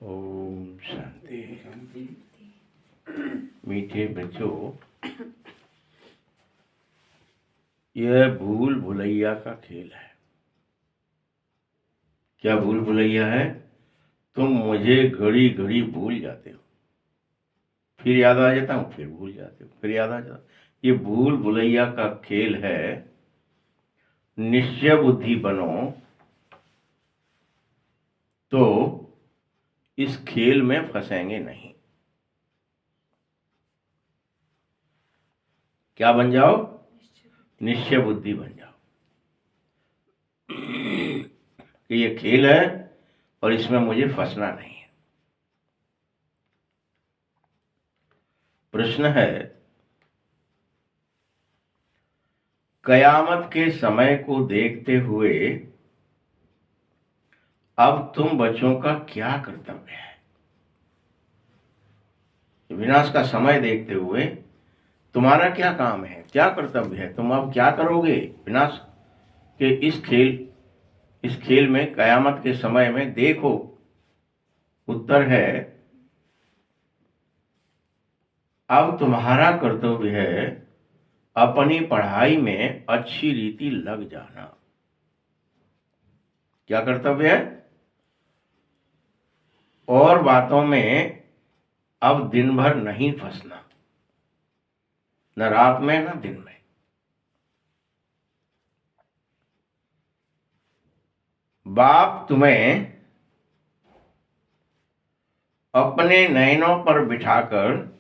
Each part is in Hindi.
ओम शांति। मीठे बच्चों, यह भूल भुलैया का खेल है। क्या भूल भुलैया है? तुम मुझे घड़ी घड़ी भूल जाते हो, फिर याद आ जाता हूँ, फिर भूल जाते हो, फिर याद आ जाता। ये भूल भुलैया का खेल है। निश्चय बुद्धि बनो तो इस खेल में फंसेंगे नहीं। क्या बन जाओ? निश्चय बुद्धि बन जाओ कि ये खेल है और इसमें मुझे फंसना नहीं है। प्रश्न है, कयामत के समय को देखते हुए अब तुम बच्चों का क्या कर्तव्य है? विनाश का समय देखते हुए तुम्हारा क्या काम है, क्या कर्तव्य है? तुम अब क्या करोगे विनाश के इस खेल में, कयामत के समय में? देखो, उत्तर है अब तुम्हारा कर्तव्य है अपनी पढ़ाई में अच्छी रीति लग जाना। क्या कर्तव्य है? और बातों में अब दिन भर नहीं फंसना, न रात में न दिन में। बाप तुम्हें अपने नयनों पर बिठाकर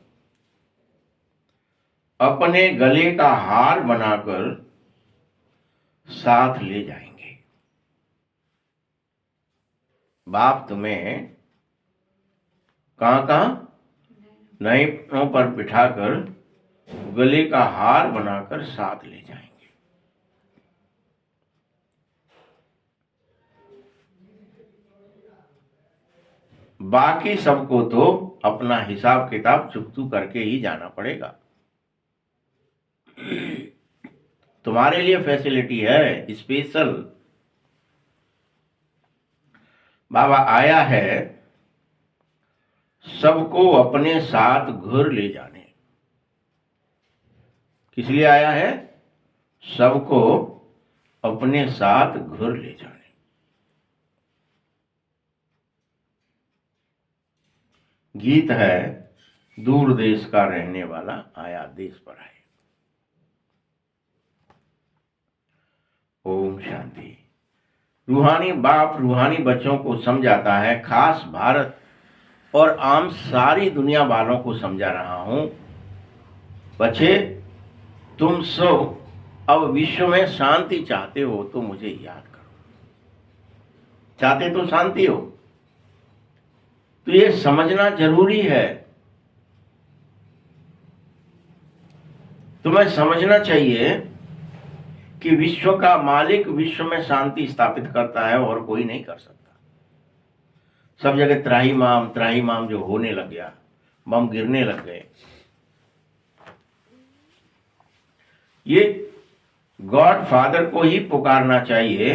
अपने गले का हार बनाकर साथ ले जाएंगे। बाप तुम्हें कहां नयनों पर बिठाकर गले का हार बनाकर साथ ले जाएंगे। बाकी सबको तो अपना हिसाब किताब चुकतू करके ही जाना पड़ेगा। तुम्हारे लिए फैसिलिटी है स्पेशल। बाबा आया है सबको अपने साथ घर ले जाने। किस लिए आया है? सबको अपने साथ घर ले जाने। गीत है, दूर देश का रहने वाला आया देश पर आए। ओम शांति। रूहानी बाप रूहानी बच्चों को समझाता है, खास भारत और आम सारी दुनिया वालों को समझा रहा हूं। बच्चे, तुम सब अब विश्व में शांति चाहते हो तो मुझे याद करो। चाहते तो शांति हो, तो ये समझना जरूरी है। तुम्हें समझना चाहिए कि विश्व का मालिक विश्व में शांति स्थापित करता है और कोई नहीं कर सकता। सब जगह त्राहिमाम जो होने लग गया, बम गिरने लग गए, ये गॉड फादर को ही पुकारना चाहिए,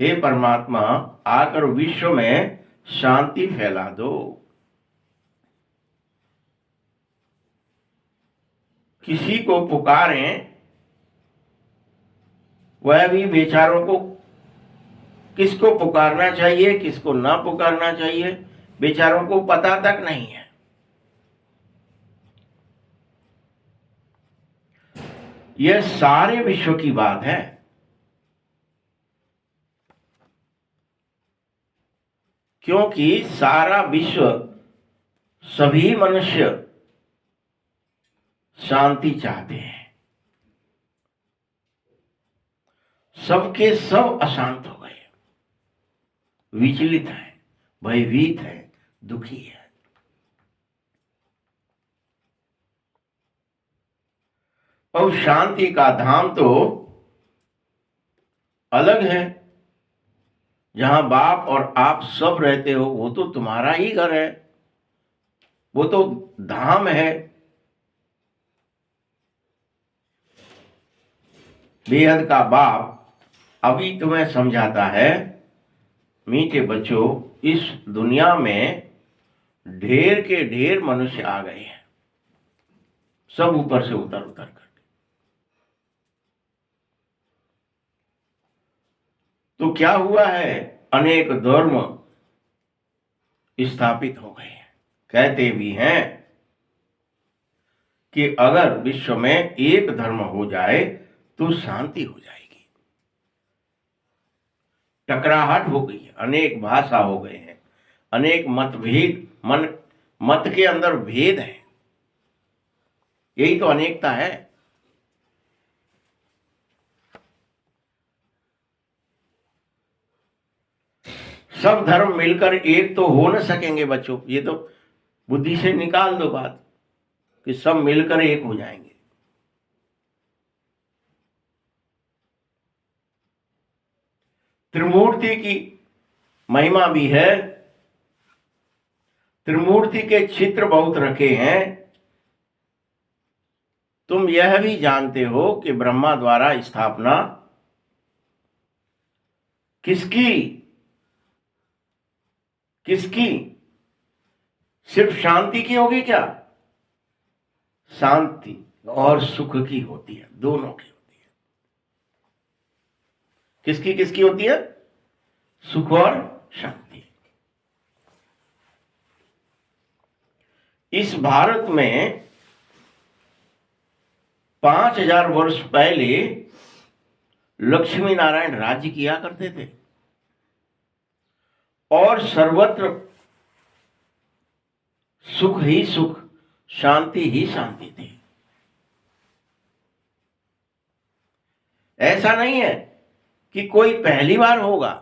हे परमात्मा आकर विश्व में शांति फैला दो। किसी को पुकारें, वह भी बेचारों को किसको पुकारना चाहिए किसको ना पुकारना चाहिए बेचारों को पता तक नहीं है। यह सारे विश्व की बात है। क्योंकि सारा विश्व, सभी मनुष्य शांति चाहते हैं। सबके सब अशांत हो गए, विचलित हैं, भयभीत हैं, दुखी हैं। और शांति का धाम तो अलग है। जहां बाप और आप सब रहते हो वो तो तुम्हारा ही घर है, वो तो धाम है। बेहद का बाप अभी तुम्हें समझाता है मीठे बच्चों, इस दुनिया में ढेर के ढेर मनुष्य आ गए हैं, सब ऊपर से उतर उतर करके। तो क्या हुआ है, अनेक धर्म स्थापित हो गए हैं। कहते भी हैं कि अगर विश्व में एक धर्म हो जाए तो शांति हो जाएगी। टकराहट हो गई है, अनेक भाषा हो गए हैं, अनेक मतभेद, मत के अंदर भेद है। यही तो अनेकता है। सब धर्म मिलकर एक तो हो न सकेंगे बच्चों, ये तो बुद्धि से निकाल दो बात कि सब मिलकर एक हो जाएंगे। त्रिमूर्ति की महिमा भी है, त्रिमूर्ति के चित्र बहुत रखे हैं। तुम यह भी जानते हो कि ब्रह्मा द्वारा स्थापना किसकी किसकी सिर्फ शांति की होगी क्या? शांति और सुख की होती है, दोनों की होती है। किसकी किसकी होती है? सुख और शांति। इस भारत में 5000 वर्ष पहले लक्ष्मी नारायण राज्य किया करते थे और सर्वत्र सुख ही सुख, शांति ही शांति थी। ऐसा नहीं है कि कोई पहली बार होगा,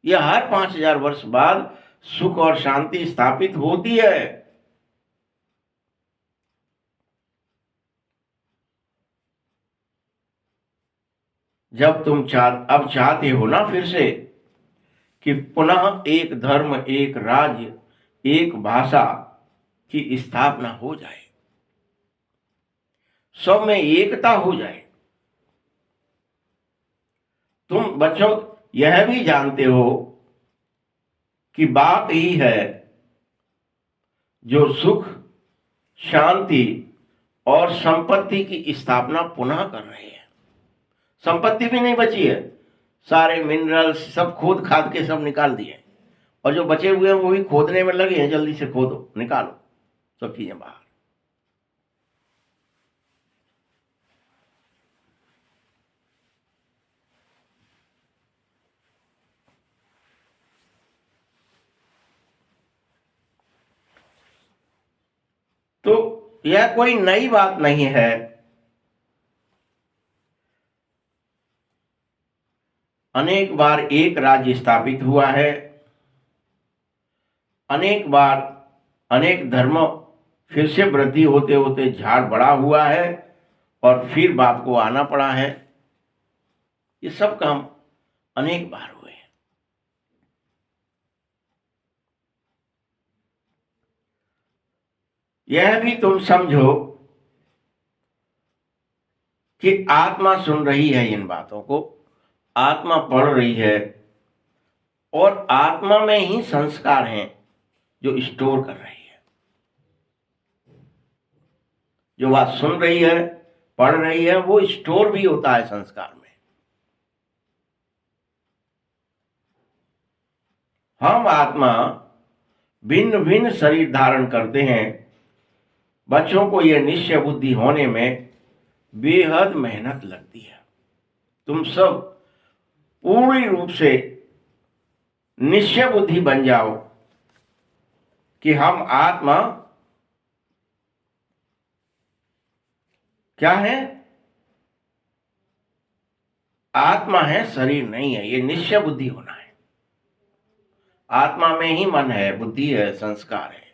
यह हर 5000 वर्ष बाद सुख और शांति स्थापित होती है। जब तुम अब चाहते हो ना फिर से कि पुनः एक धर्म, एक राज्य, एक भाषा की स्थापना हो जाए, सब में एकता हो जाए। तुम बच्चों यह भी जानते हो कि बाप ही है जो सुख, शांति और संपत्ति की स्थापना पुनः कर रहे हैं। संपत्ति भी नहीं बची है, सारे मिनरल्स सब खोद खाद के सब निकाल दिए, और जो बचे हुए हैं वो भी खोदने में लगे हैं। जल्दी से खोदो, निकालो सब चीजें बाहर। तो यह कोई नई बात नहीं है। अनेक बार एक राज्य स्थापित हुआ है, अनेक बार अनेक धर्म फिर से वृद्धि होते होते झाड़ बड़ा हुआ है और फिर बाप को आना पड़ा है। ये सब काम अनेक बार हुए हैं। यह भी तुम समझो कि आत्मा सुन रही है इन बातों को, आत्मा पढ़ रही है, और आत्मा में ही संस्कार हैं जो स्टोर कर रही है। जो बात सुन रही है, पढ़ रही है, वो स्टोर भी होता है संस्कार में। हम आत्मा भिन्न भिन्न शरीर धारण करते हैं। बच्चों को यह निश्चय बुद्धि होने में बेहद मेहनत लगती है। तुम सब पूरी रूप से निश्चय बुद्धि बन जाओ कि हम आत्मा क्या है? आत्मा है, शरीर नहीं है। ये निश्चय बुद्धि होना है। आत्मा में ही मन है, बुद्धि है, संस्कार है।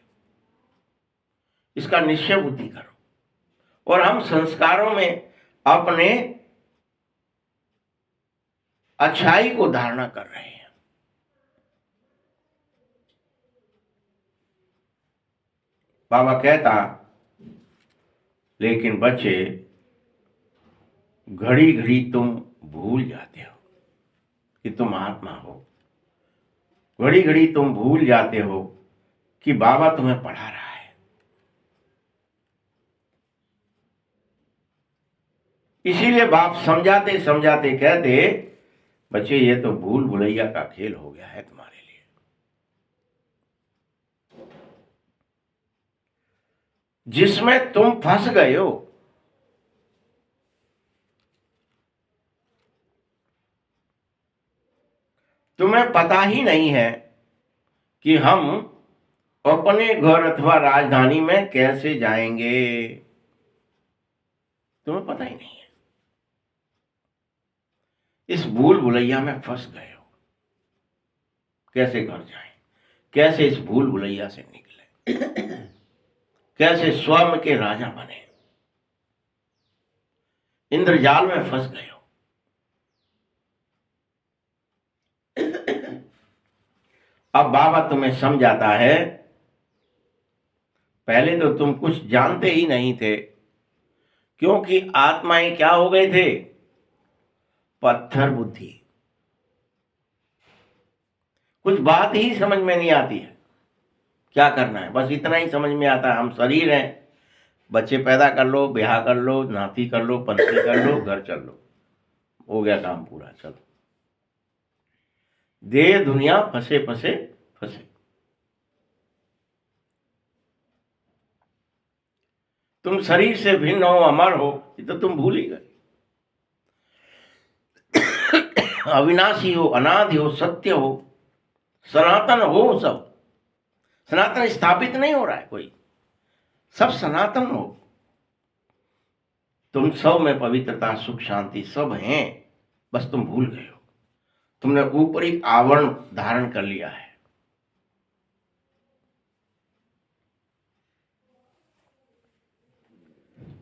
इसका निश्चय बुद्धि करो। और हम संस्कारों में अपने अच्छाई को धारणा कर रहे हैं। बाबा कहता, लेकिन बच्चे घड़ी घड़ी तुम भूल जाते हो कि तुम आत्मा हो। घड़ी घड़ी तुम भूल जाते हो कि बाबा तुम्हें पढ़ा रहा है। इसीलिए बाप समझाते समझाते कहते, बच्चे ये तो भूल भुलैया का खेल हो गया है तुम्हारे लिए। जिसमें तुम फंस गए हो। तुम्हें पता ही नहीं है कि हम अपने घर अथवा राजधानी में कैसे जाएंगे। तुम्हें पता ही नहीं है। इस भूल भुलैया में फंस गए हो। कैसे घर जाएं, कैसे इस भूल भुलैया से निकले, कैसे स्वयं के राजा बने। इंद्रजाल में फंस गए हो। अब बाबा तुम्हें समझाता है, पहले तो तुम कुछ जानते ही नहीं थे, क्योंकि आत्माएं क्या हो गए थे? पत्थर बुद्धि। कुछ बात ही समझ में नहीं आती है, क्या करना है, बस इतना ही समझ में आता है। हम शरीर हैं, बच्चे पैदा कर लो, ब्याह कर लो, नाती कर लो, पंथी कर लो, घर चल लो, हो गया काम पूरा, चलो। देह दुनिया फंसे फंसे फंसे। तुम शरीर से भिन्न हो, अमर हो, ये तो तुम भूल ही गए। अविनाशी हो, अनादि हो, सत्य हो, सनातन हो। सब सनातन स्थापित नहीं हो रहा है कोई, सब सनातन हो। तुम सब में पवित्रता, सुख, शांति सब हैं, बस तुम भूल गए हो। तुमने ऊपरी आवरण धारण कर लिया है।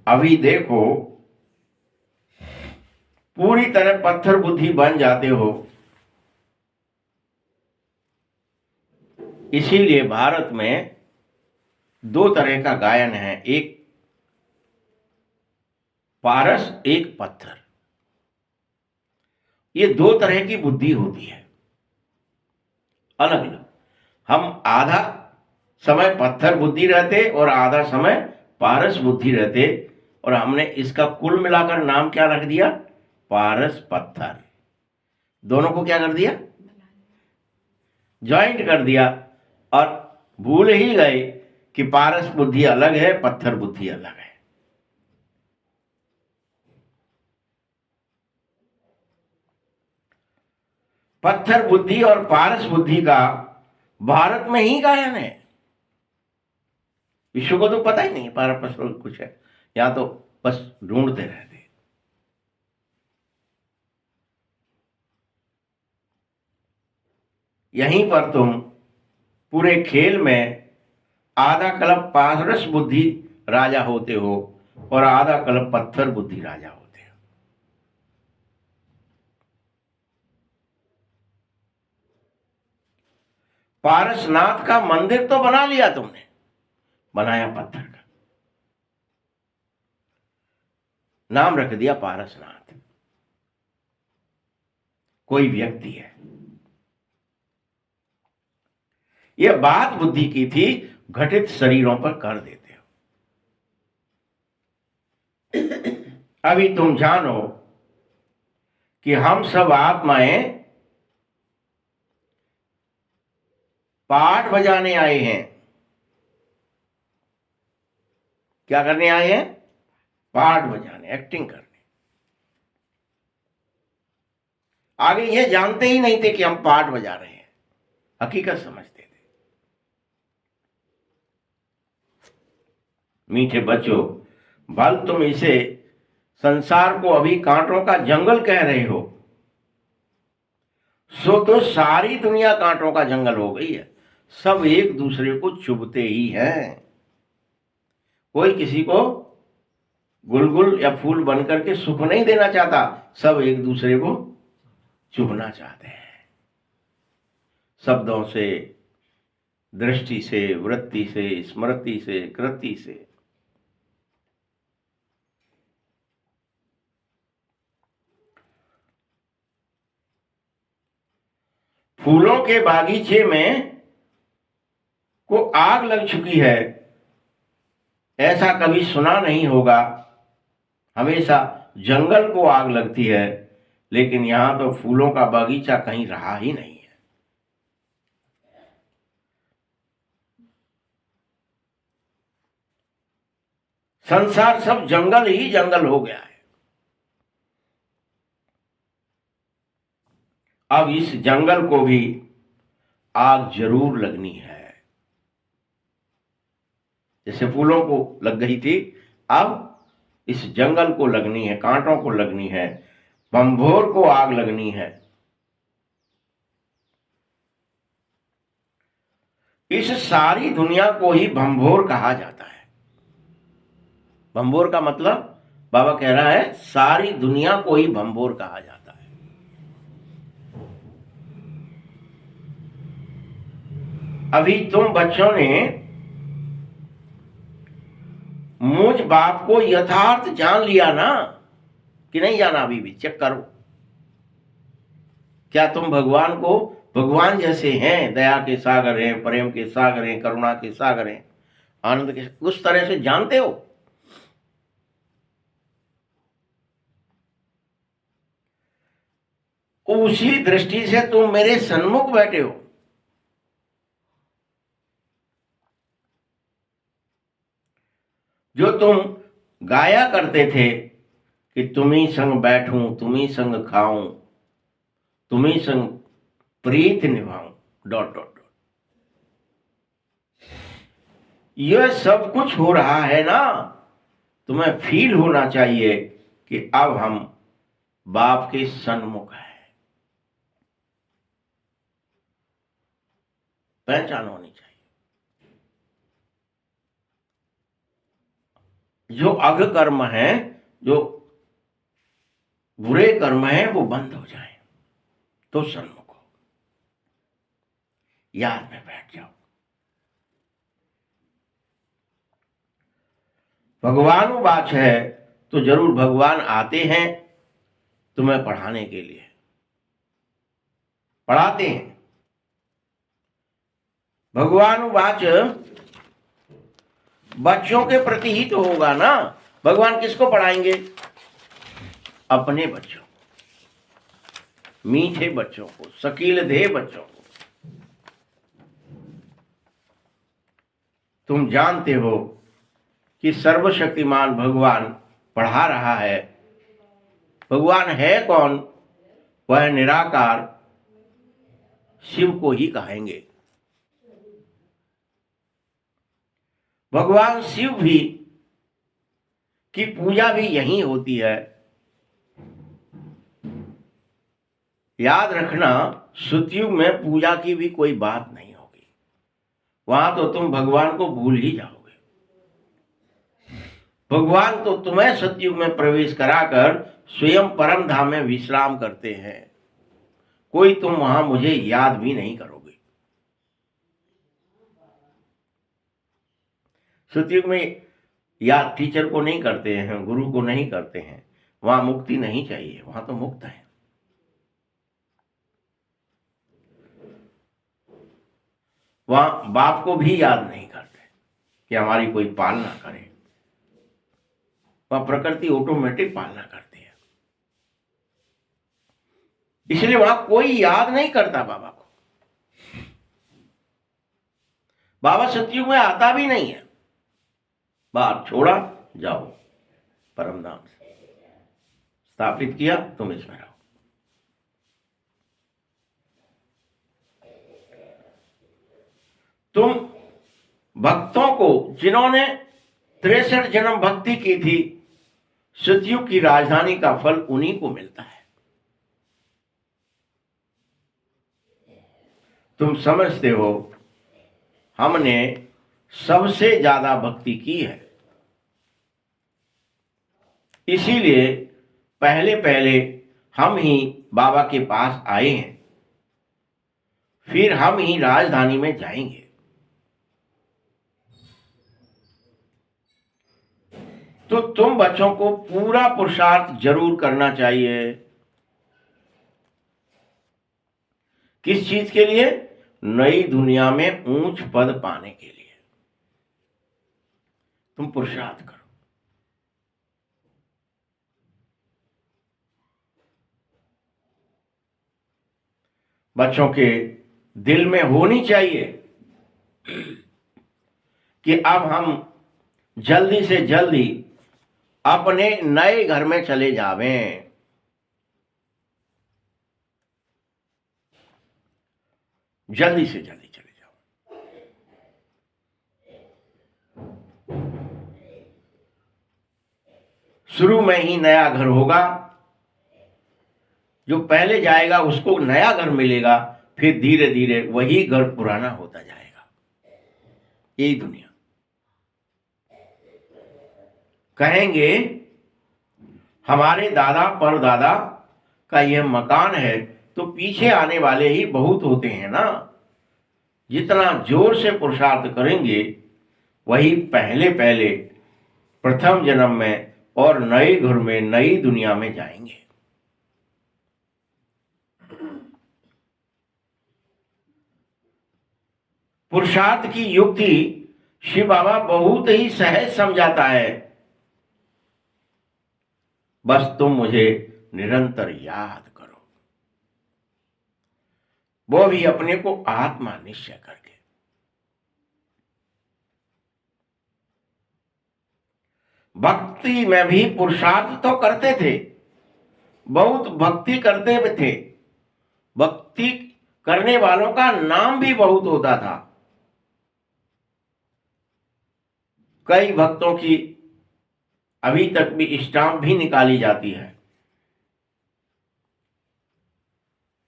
अभी देखो, पूरी तरह पत्थर बुद्धि बन जाते हो। इसीलिए भारत में दो तरह का गायन है, एक पारस, एक पत्थर। ये दो तरह की बुद्धि होती है, अलग अलग। हम आधा समय पत्थर बुद्धि रहते और आधा समय पारस बुद्धि रहते, और हमने इसका कुल मिलाकर नाम क्या रख दिया? पारस पत्थर। दोनों को क्या कर दिया? ज्वाइंट कर दिया। और भूल ही गए कि पारस बुद्धि अलग है, पत्थर बुद्धि अलग है। पत्थर बुद्धि और पारस बुद्धि का भारत में ही गायन है। विश्व को तो पता ही नहीं पारस कुछ है, यहां तो बस ढूंढते रहते। यहीं पर तुम पूरे खेल में आधा कलप पारस बुद्धि राजा होते हो और आधा कलप पत्थर बुद्धि राजा होते हो। पारसनाथ का मंदिर तो बना लिया तुमने, बनाया पत्थर का, नाम रख दिया पारसनाथ। कोई व्यक्ति है। यह बात बुद्धि की थी, घटित शरीरों पर कर देते हो। अभी तुम जानो कि हम सब आत्माएं पाठ बजाने आए हैं। क्या करने आए हैं? पाठ बजाने, एक्टिंग करने। आगे ये जानते ही नहीं थे कि हम पाठ बजा रहे हैं, हकीकत समझते थे। मीठे बच्चों, भल तुम इसे संसार को अभी कांटों का जंगल कह रहे हो, सो तो सारी दुनिया कांटों का जंगल हो गई है। सब एक दूसरे को चुभते ही हैं। कोई किसी को गुलगुल या फूल बनकर के सुख नहीं देना चाहता, सब एक दूसरे को चुभना चाहते हैं। शब्दों से, दृष्टि से, वृत्ति से, स्मृति से, कृति से। फूलों के बागीचे में को आग लग चुकी है, ऐसा कभी सुना नहीं होगा। हमेशा जंगल को आग लगती है, लेकिन यहां तो फूलों का बागीचा कहीं रहा ही नहीं है। संसार सब जंगल ही जंगल हो गया है। अब इस जंगल को भी आग जरूर लगनी है। जैसे फूलों को लग गई थी, अब इस जंगल को लगनी है, कांटों को लगनी है, बंभोर को आग लगनी है। इस सारी दुनिया को ही भंभोर कहा जाता है। भंभोर का मतलब बाबा कह रहा है सारी दुनिया को ही भंभोर कहा जाता है। अभी तुम बच्चों ने मुझ बाप को यथार्थ जान लिया ना, कि नहीं जाना? अभी भी चेक करो। क्या तुम भगवान को भगवान जैसे हैं, दया के सागर हैं, प्रेम के सागर हैं, करुणा के सागर हैं, आनंद के, उस तरह से जानते हो? उसी दृष्टि से तुम मेरे सन्मुख बैठे हो। जो तुम गाया करते थे कि तुम्ही संग बैठूं, तुम्ही संग खाऊं, तुम्ही संग प्रीत निभाऊं, डॉट डॉट डॉट, यह सब कुछ हो रहा है ना। तुम्हें फील होना चाहिए कि अब हम बाप के सन्मुख हैं। पहचान होनी चाहिए। जो अघ कर्म है, जो बुरे कर्म है, वो बंद हो जाए तो सन्मुख हो। याद में बैठ जाओ। भगवानुवाच है तो जरूर भगवान आते हैं तुम्हें पढ़ाने के लिए, पढ़ाते हैं। भगवानुवाच बच्चों के प्रति ही तो होगा ना। भगवान किसको पढ़ाएंगे? अपने बच्चों, मीठे बच्चों को, शकीलदेह बच्चों को। तुम जानते हो कि सर्वशक्तिमान भगवान पढ़ा रहा है। भगवान है कौन? वह निराकार शिव को ही कहेंगे। भगवान शिव भी की पूजा भी यही होती है। याद रखना, सतयुग में पूजा की भी कोई बात नहीं होगी। वहां तो तुम भगवान को भूल ही जाओगे। भगवान तो तुम्हें सतयुग में प्रवेश कराकर स्वयं परम धाम में विश्राम करते हैं। कोई तुम वहां मुझे याद भी नहीं करोगे। सतयुग में याद टीचर को नहीं करते हैं, गुरु को नहीं करते हैं। वहां मुक्ति नहीं चाहिए, वहां तो मुक्त है। वहां बाप को भी याद नहीं करते कि हमारी कोई पालना करे। वहां प्रकृति ऑटोमेटिक पालना करती है। इसलिए वहां कोई याद नहीं करता बाबा को। बाबा सतयुग में आता भी नहीं है। बाप छोड़ा, जाओ परम धाम से स्थापित किया, तुम इसमें रहो। तुम भक्तों को, जिन्होंने 63 जन्म भक्ति की थी, सतयुग की राजधानी का फल उन्हीं को मिलता है। तुम समझते हो हमने सबसे ज्यादा भक्ति की है, इसीलिए पहले पहले हम ही बाबा के पास आए हैं, फिर हम ही राजधानी में जाएंगे। तो तुम बच्चों को पूरा पुरुषार्थ जरूर करना चाहिए किस चीज के लिए? नई दुनिया में ऊंच पद पाने के लिए तुम पुरुषार्थ करो। बच्चों के दिल में होनी चाहिए कि अब हम जल्दी से जल्दी अपने नए घर में चले जावें। जल्दी से जल्दी चले जाओ। शुरू में ही नया घर होगा, जो पहले जाएगा उसको नया घर मिलेगा, फिर धीरे धीरे वही घर पुराना होता जाएगा। यही दुनिया। कहेंगे हमारे दादा परदादा का यह मकान है, तो पीछे आने वाले ही बहुत होते हैं ना। जितना जोर से पुरुषार्थ करेंगे वही पहले पहले प्रथम जन्म में और नए घर में नई दुनिया में जाएंगे। पुरुषार्थ की युक्ति शिव बाबा बहुत ही सहज समझाता है। बस तुम मुझे निरंतर याद करो, वो भी अपने को आत्मा निश्चय करके। भक्ति में भी पुरुषार्थ तो करते थे, बहुत भक्ति करते थे। भक्ति करने वालों का नाम भी बहुत होता था। कई भक्तों की अभी तक भी स्टाम्प भी निकाली जाती है।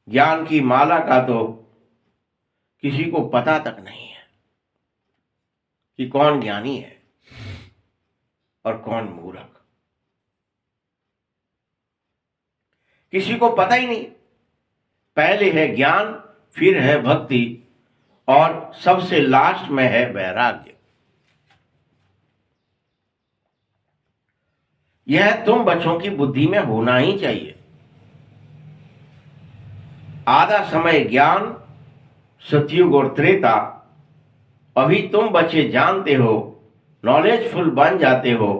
ज्ञान की माला का तो किसी को पता तक नहीं है कि कौन ज्ञानी है और कौन मूर्ख। किसी को पता ही नहीं। पहले है ज्ञान, फिर है भक्ति, और सबसे लास्ट में है वैराग्य। यह तुम बच्चों की बुद्धि में होना ही चाहिए। आधा समय ज्ञान, सतयुग और त्रेता, अभी तुम बच्चे जानते हो, नॉलेजफुल बन जाते हो।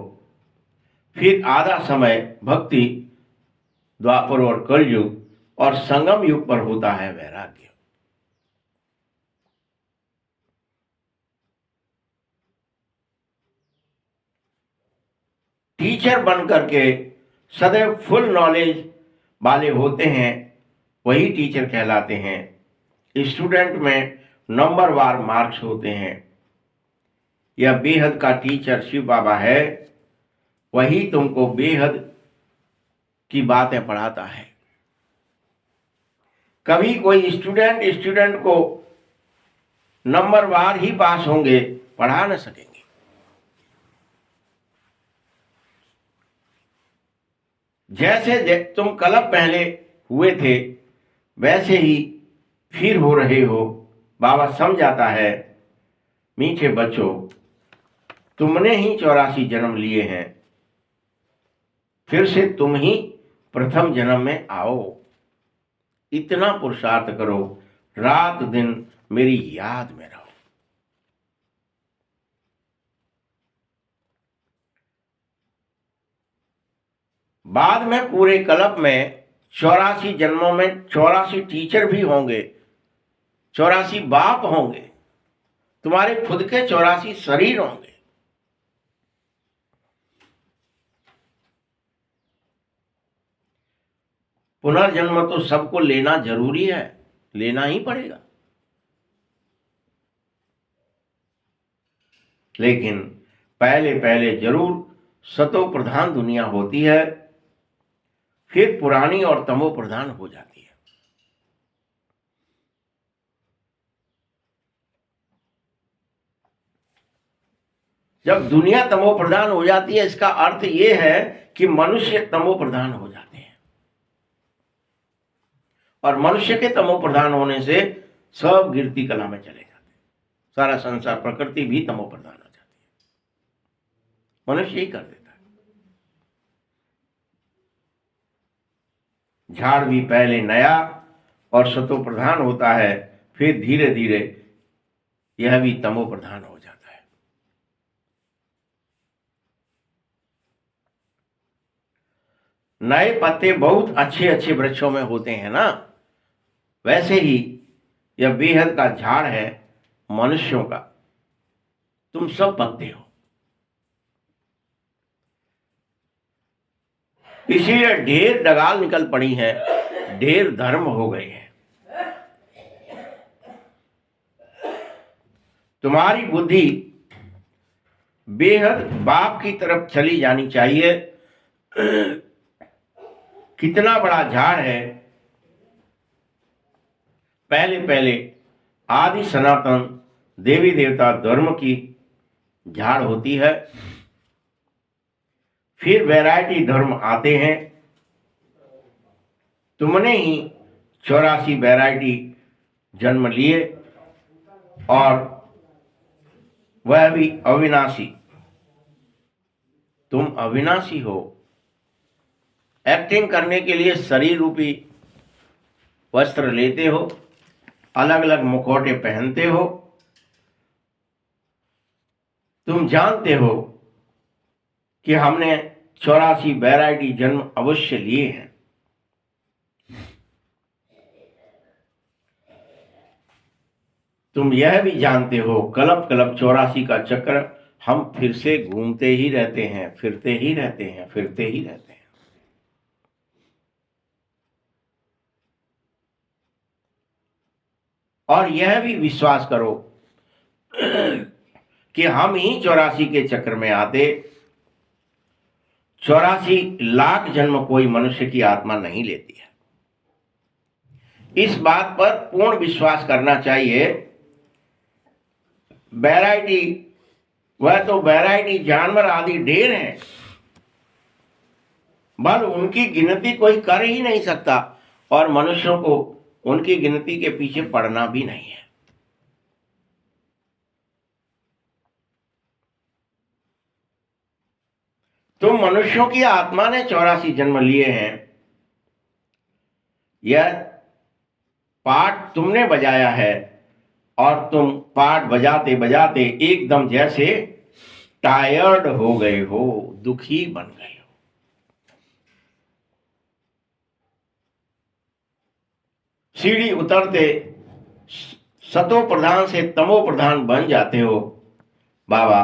फिर आधा समय भक्ति, द्वापर और कलयुग, और संगम युग पर होता है वैराग्य। टीचर बन करके सदैव फुल नॉलेज वाले होते हैं, वही टीचर कहलाते हैं। स्टूडेंट में नंबरवार मार्क्स होते हैं। यह बेहद का टीचर शिव बाबा है, वही तुमको बेहद की बातें पढ़ाता है। कभी कोई स्टूडेंट को नंबरवार ही पास होंगे, पढ़ा न सकेंगे। जैसे तुम कल पहले हुए थे वैसे ही फिर हो रहे हो। बाबा समझाता है, मीठे बच्चों, तुमने ही 84 जन्म लिए हैं, फिर से तुम ही प्रथम जन्म में आओ। इतना पुरुषार्थ करो, रात दिन मेरी याद में रहो। बाद में पूरे कल्प में 84 जन्मों में 84 टीचर भी होंगे, 84 बाप होंगे, तुम्हारे खुद के 84 शरीर होंगे। पुनर्जन्म तो सबको लेना जरूरी है, लेना ही पड़ेगा। लेकिन पहले पहले जरूर सतो प्रधान दुनिया होती है, फिर पुरानी और तमो प्रधान हो जाती है। जब दुनिया तमो प्रधान हो जाती है, इसका अर्थ यह है कि मनुष्य तमो प्रधान हो जाते हैं, और मनुष्य के तमो प्रधान होने से सब गिरती कला में चले जाते हैं। सारा संसार, प्रकृति भी तमो प्रधान हो जाती है। मनुष्य ही कर देता है। झाड़ भी पहले नया और सतो प्रधान होता है, फिर धीरे धीरे यह भी तमो प्रधान हो जाता है। नए पत्ते बहुत अच्छे अच्छे वृक्षों में होते हैं ना, वैसे ही यह बेहद का झाड़ है मनुष्यों का। तुम सब पत्ते हो, इसीलिए ढेर डगाल निकल पड़ी है, ढेर धर्म हो गए हैं। तुम्हारी बुद्धि बेहद बाप की तरफ चली जानी चाहिए। कितना बड़ा झाड़ है। पहले पहले आदि सनातन देवी देवता धर्म की झाड़ होती है, फिर वैरायटी धर्म आते हैं। तुमने ही 84 वैरायटी जन्म लिए, और वह भी अविनाशी। तुम अविनाशी हो। एक्टिंग करने के लिए शरीर रूपी वस्त्र लेते हो, अलग अलग मुखौटे पहनते हो। तुम जानते हो कि हमने 84 वैरायटी जन्म अवश्य लिए हैं। तुम यह भी जानते हो कल्प कल्प 84 का चक्र हम फिर से घूमते ही रहते हैं, फिरते ही रहते हैं, फिरते ही रहते हैं। और यह भी विश्वास करो कि हम ही 84 के चक्र में आते। 84 लाख जन्म कोई मनुष्य की आत्मा नहीं लेती है। इस बात पर पूर्ण विश्वास करना चाहिए। वैरायटी, वह तो वैरायटी जानवर आदि ढेर हैं, बल उनकी गिनती कोई कर ही नहीं सकता, और मनुष्यों को उनकी गिनती के पीछे पड़ना भी नहीं है। तुम मनुष्यों की आत्मा ने 84 जन्म लिए हैं। यह पाठ तुमने बजाया है, और तुम पाठ बजाते बजाते एकदम जैसे टायर्ड हो गए हो, दुखी बन गए हो। सीढ़ी उतरते सतो प्रधान से तमो प्रधान बन जाते हो। बाबा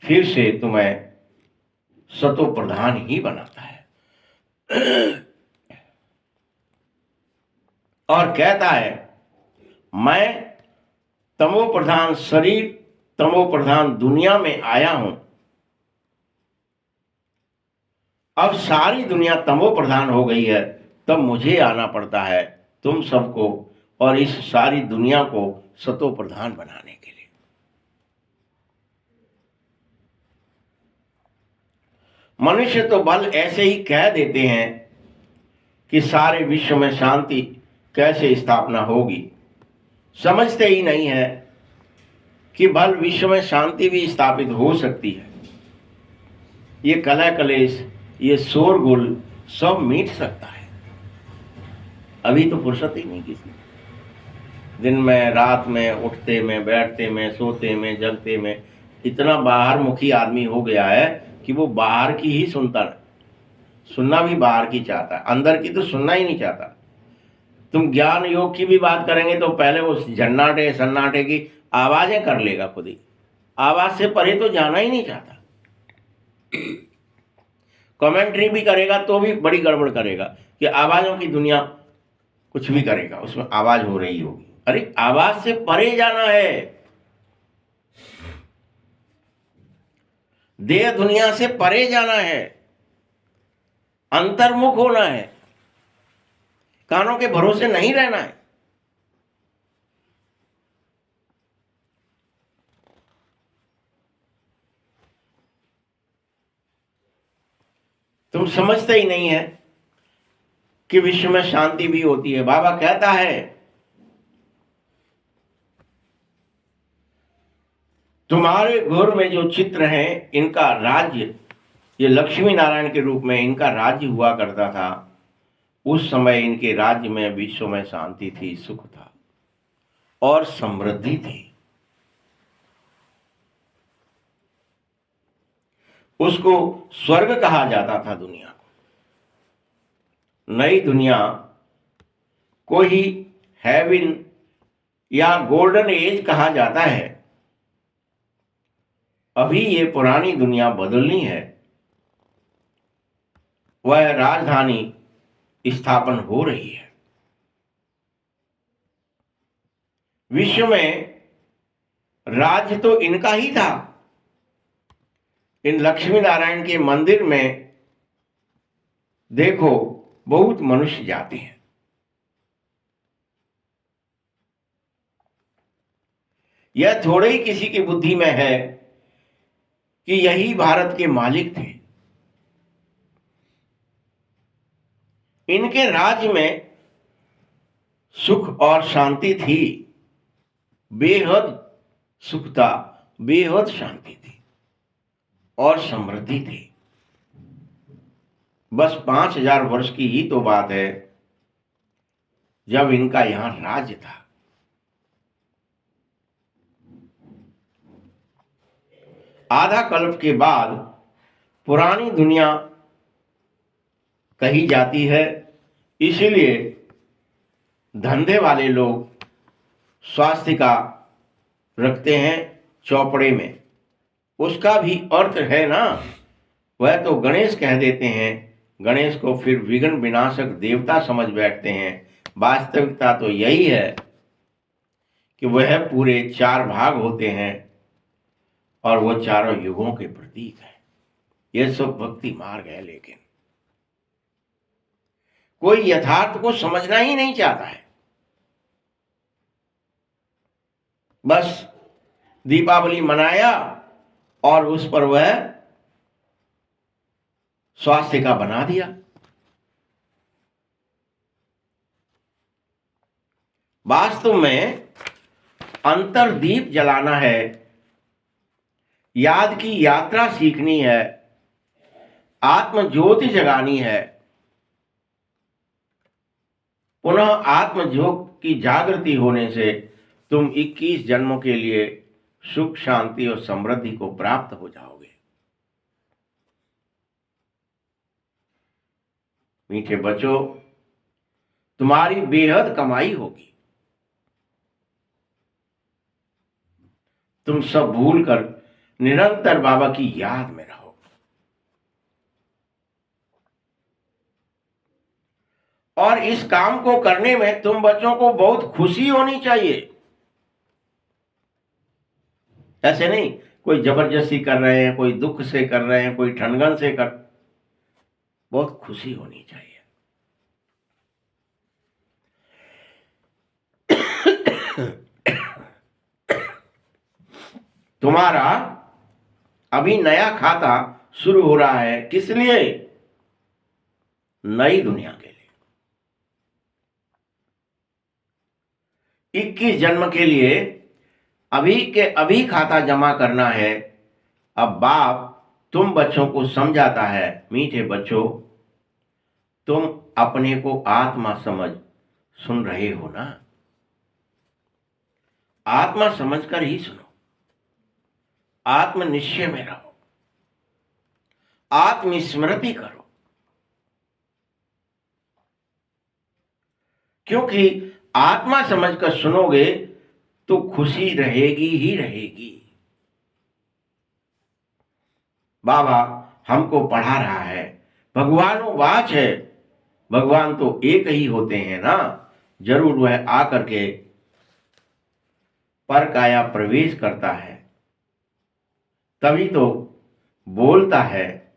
फिर से तुम्हें सतो प्रधान ही बनाता है, और कहता है मैं तमो प्रधान शरीर, तमो प्रधान दुनिया में आया हूं। अब सारी दुनिया तमो प्रधान हो गई है, तब मुझे आना पड़ता है तुम सबको और इस सारी दुनिया को सतो प्रधान बनाने के लिए। मनुष्य तो बल ऐसे ही कह देते हैं कि सारे विश्व में शांति कैसे स्थापना होगी, समझते ही नहीं है कि बल विश्व में शांति भी स्थापित हो सकती है। ये कलह कलेश, ये शोरगुल सब मिट सकता है। अभी तो फुर्सत ही नहीं किसी। दिन में रात में उठते में बैठते में सोते में जगते में इतना बाहर मुखी आदमी हो गया है कि वो बाहर की ही सुनता है, सुनना भी बाहर की चाहता है, अंदर की तो सुनना ही नहीं चाहता। तुम ज्ञान योग की भी बात करेंगे तो पहले वो जन्नाटे सन्नाटे की आवाजें कर लेगा खुद ही, आवाज से परे तो जाना ही नहीं चाहता। कमेंट्री भी करेगा तो भी बड़ी गड़बड़ करेगा कि आवाजों की दुनिया, कुछ भी करेगा उसमें आवाज हो रही होगी। अरे आवाज से परे जाना है, देह दुनिया से परे जाना है, अंतर्मुख होना है, कानों के भरोसे नहीं रहना है। तुम समझते ही नहीं है कि विश्व में शांति भी होती है। बाबा कहता है तुम्हारे घर में जो चित्र हैं इनका राज्य, ये लक्ष्मी नारायण के रूप में इनका राज्य हुआ करता था। उस समय इनके राज्य में, विश्व में शांति थी, सुख था और समृद्धि थी। उसको स्वर्ग कहा जाता था दुनिया को। नई दुनिया को ही हेवन या गोल्डन एज कहा जाता है। अभी ये पुरानी दुनिया बदलनी है, वह राजधानी स्थापन हो रही है। विश्व में राज्य तो इनका ही था। इन लक्ष्मी नारायण के मंदिर में देखो बहुत मनुष्य जाते हैं। यह थोड़े ही किसी की बुद्धि में है कि यही भारत के मालिक थे। इनके राज्य में सुख और शांति थी, बेहद सुख था, बेहद शांति थी और समृद्धि थी। बस 5000 वर्ष की ही तो बात है जब इनका यहां राज्य था। आधा कल्प के बाद पुरानी दुनिया कही जाती है, इसीलिए धंधे वाले लोग स्वास्तिका रखते हैं चौपड़े में। उसका भी अर्थ है ना, वह तो गणेश कह देते हैं। गणेश को फिर विघ्न विनाशक देवता समझ बैठते हैं। वास्तविकता तो यही है कि वह पूरे 4 भाग होते हैं और वह चारों युगों के प्रतीक है। यह सब भक्ति मार्ग है, लेकिन कोई यथार्थ को समझना ही नहीं चाहता है। बस दीपावली मनाया और उस पर वह स्वास्तिका बना दिया। वास्तव में अंतर्दीप जलाना है, याद की यात्रा सीखनी है, आत्म ज्योति जगानी है। पुनः आत्म ज्योति की जागृति होने से तुम 21 जन्मों के लिए सुख, शांति और समृद्धि को प्राप्त हो जाओगे। मीठे बच्चों, तुम्हारी बेहद कमाई होगी। तुम सब भूलकर निरंतर बाबा की याद में रहो। और इस काम को करने में तुम बच्चों को बहुत खुशी होनी चाहिए। ऐसे नहीं कोई जबरदस्ती कर रहे हैं, कोई दुख से कर रहे हैं, कोई ठनगन से कर, बहुत खुशी होनी चाहिए। तुम्हारा अभी नया खाता शुरू हो रहा है, किस लिए? नई दुनिया के लिए। 21 जन्म के लिए अभी के अभी खाता जमा करना है। अब बाप तुम बच्चों को समझाता है, मीठे बच्चों, तुम अपने को आत्मा समझ सुन रहे हो ना? आत्मा समझकर ही सुनो, आत्म निश्चय में रहो, आत्मस्मृति करो, क्योंकि आत्मा समझकर सुनोगे तो खुशी रहेगी ही रहेगी। बाबा हमको पढ़ा रहा है, भगवान वाच है, भगवान तो एक ही होते हैं ना। जरूर वह आकर के पर काया प्रवेश करता है, तभी तो बोलता है,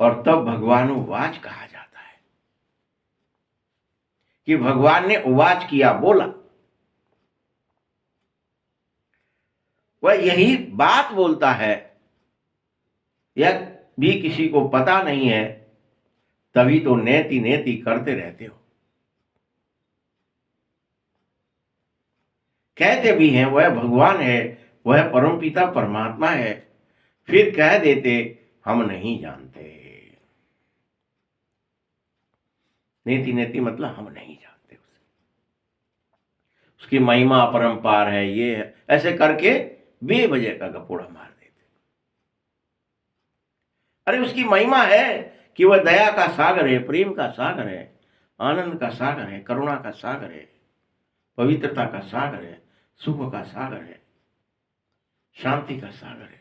और तब भगवान वाच कहा जाता है कि भगवान ने उवाच किया, बोला। वह यही बात बोलता है, यह भी किसी को पता नहीं है, तभी तो नेति नेति करते रहते हो। कहते भी हैं वह भगवान है, वह परमपिता परमात्मा है, फिर कह देते हम नहीं जानते। नेति नेति मतलब हम नहीं जानते उसे, उसकी महिमा अपरंपार है, ये है, ऐसे करके बेवजह का गपोड़ा मार देते। अरे उसकी महिमा है कि वह दया का सागर है, प्रेम का सागर है, आनंद का सागर है, करुणा का सागर है, पवित्रता का सागर है, सुख का सागर है, शांति का सागर है,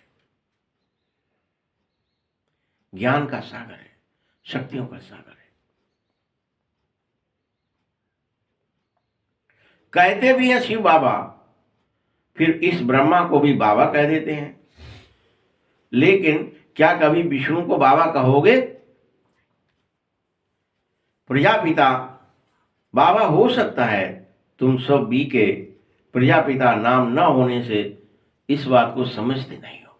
ज्ञान का सागर है, शक्तियों का सागर है। कहते भी हैं शिव बाबा, फिर इस ब्रह्मा को भी बाबा कह देते हैं। लेकिन क्या कभी विष्णु को बाबा कहोगे? प्रजापिता बाबा हो सकता है, तुम सब बी के प्रजापिता नाम न होने से इस बात को समझते नहीं हो।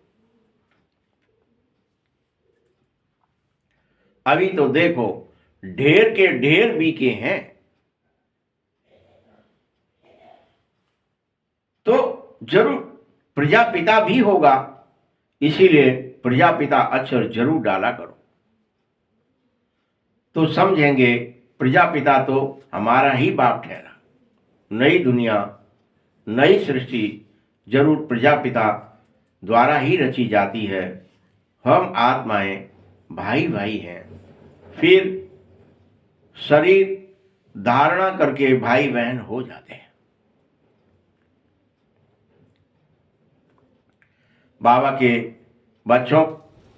अभी तो देखो, ढेर के ढेर बी के हैं, तो जरूर प्रजापिता भी होगा, इसीलिए प्रजापिता अक्षर जरूर डाला करो, तो समझेंगे प्रजापिता तो हमारा ही बाप ठहरा। नई दुनिया, नई सृष्टि जरूर प्रजापिता द्वारा ही रची जाती है। हम आत्माएं भाई भाई हैं, फिर शरीर धारणा करके भाई बहन हो जाते हैं। बाबा के बच्चों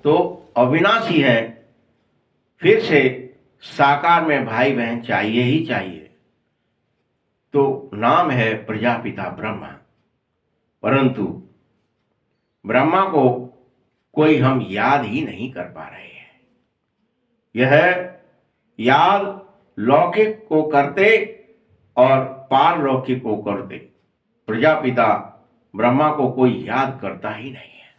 तो अविनाशी है, फिर से साकार में भाई बहन चाहिए ही चाहिए, तो नाम है प्रजापिता ब्रह्मा। परंतु ब्रह्मा को कोई हम याद ही नहीं कर पा रहे हैं। यह याद लौकिक को करते और पारलौकिक को करते, प्रजापिता ब्रह्मा को कोई याद करता ही नहीं है।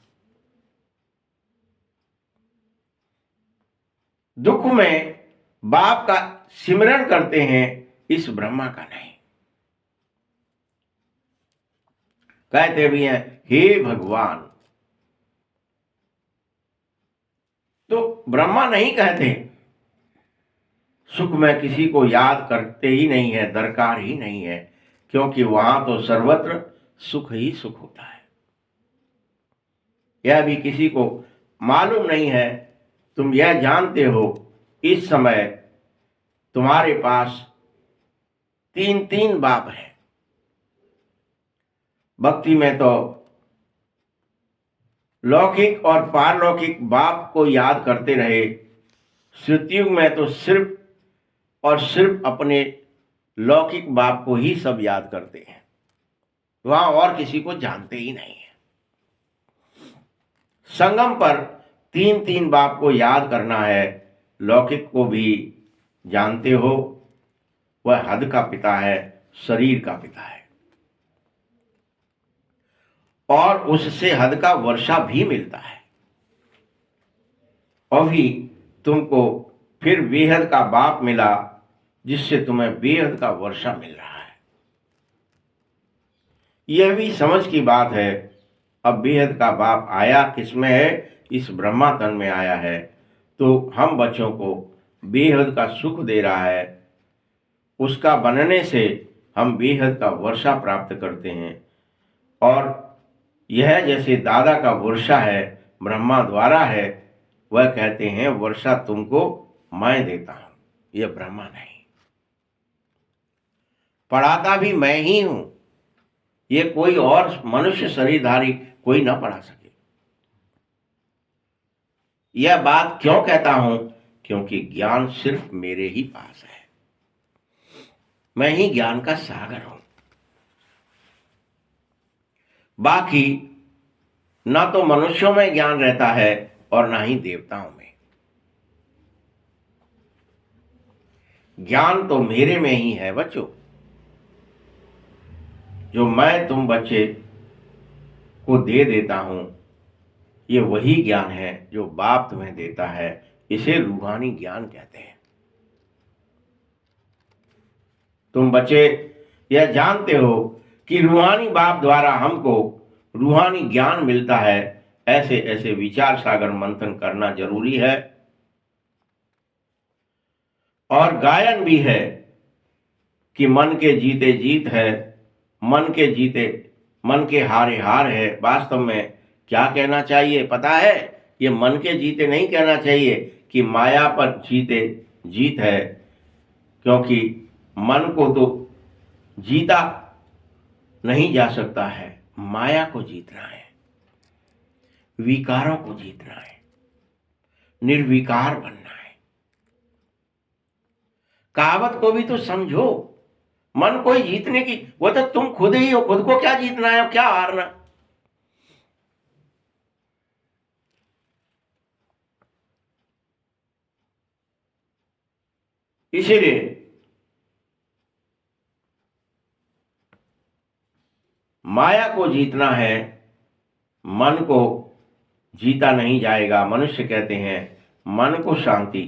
दुख में बाप का सिमरन करते हैं, इस ब्रह्मा का नहीं। कहते भी हैं हे भगवान, तो ब्रह्मा नहीं कहते। सुख में किसी को याद करते ही नहीं है, दरकार ही नहीं है, क्योंकि वहां तो सर्वत्र सुख ही सुख होता है। यह भी किसी को मालूम नहीं है। तुम यह जानते हो, इस समय तुम्हारे पास 3 बाप हैं। भक्ति में तो लौकिक और पारलौकिक बाप को याद करते रहे, सतयुग में तो सिर्फ और सिर्फ अपने लौकिक बाप को ही सब याद करते हैं, वहां और किसी को जानते ही नहीं है। संगम पर 3 बाप को याद करना है। लौकिक को भी जानते हो, वह हद का पिता है, शरीर का पिता है, और उससे हद का वर्षा भी मिलता है। अभी तुमको फिर बेहद का बाप मिला, जिससे तुम्हें बेहद का वर्षा मिल रहा है। यह भी समझ की बात है। अब बेहद का बाप आया किसमें है? इस ब्रह्मा तन में आया है, तो हम बच्चों को बेहद का सुख दे रहा है। उसका बनने से हम बेहद का वर्षा प्राप्त करते हैं, और यह जैसे दादा का वर्षा है, ब्रह्मा द्वारा है, वह कहते हैं वर्षा तुमको मैं देता हूं, यह ब्रह्मा नहीं। पढ़ाता भी मैं ही हूं, ये कोई और मनुष्य शरीरधारी कोई ना पढ़ा सके। यह बात क्यों कहता हूं? क्योंकि ज्ञान सिर्फ मेरे ही पास है, मैं ही ज्ञान का सागर हूं। बाकी ना तो मनुष्यों में ज्ञान रहता है और ना ही देवताओं में। ज्ञान तो मेरे में ही है बच्चों। जो मैं तुम बच्चे को दे देता हूं, ये वही ज्ञान है जो बाप तुम्हें देता है। इसे रूहानी ज्ञान कहते हैं। तुम बच्चे यह जानते हो कि रूहानी बाप द्वारा हमको रूहानी ज्ञान मिलता है। ऐसे ऐसे विचार सागर मंथन करना जरूरी है, और गायन भी है कि मन के जीते जीत है, मन के जीते मन के हारे हार है। वास्तव में क्या कहना चाहिए पता है? ये मन के जीते नहीं कहना चाहिए कि माया पर जीते जीत है, क्योंकि मन को तो जीता नहीं जा सकता है, माया को जीतना है, विकारों को जीतना है, निर्विकार बनना है। कहावत को भी तो समझो, मन को ही जीतने की, वो तो तुम खुद ही हो, खुद को क्या जीतना है, क्या हारना। इसीलिए माया को जीतना है, मन को जीता नहीं जाएगा। मनुष्य कहते हैं मन को शांति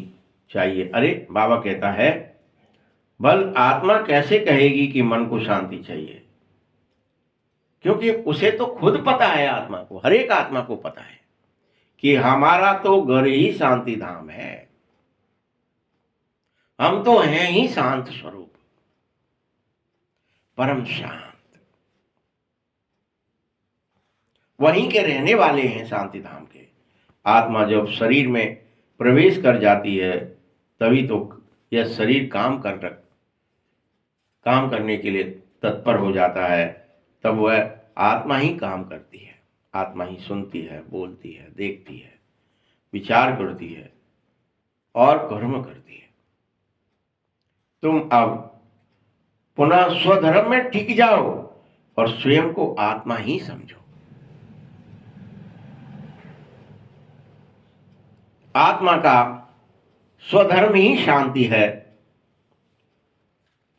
चाहिए। अरे बाबा कहता है बल आत्मा कैसे कहेगी कि मन को शांति चाहिए, क्योंकि उसे तो खुद पता है, आत्मा को, हर एक आत्मा को पता है कि हमारा तो घर ही शांति धाम है, हम तो हैं ही शांत स्वरूप, परम शांत, वहीं के रहने वाले हैं शांति धाम के। आत्मा जब शरीर में प्रवेश कर जाती है तभी तो यह शरीर काम करने के लिए तत्पर हो जाता है। तब वह आत्मा ही काम करती है, आत्मा ही सुनती है, बोलती है, देखती है, विचार करती है और कर्म करती है। तुम अब पुनः स्वधर्म में टिक जाओ और स्वयं को आत्मा ही समझो। आत्मा का स्वधर्म ही शांति है,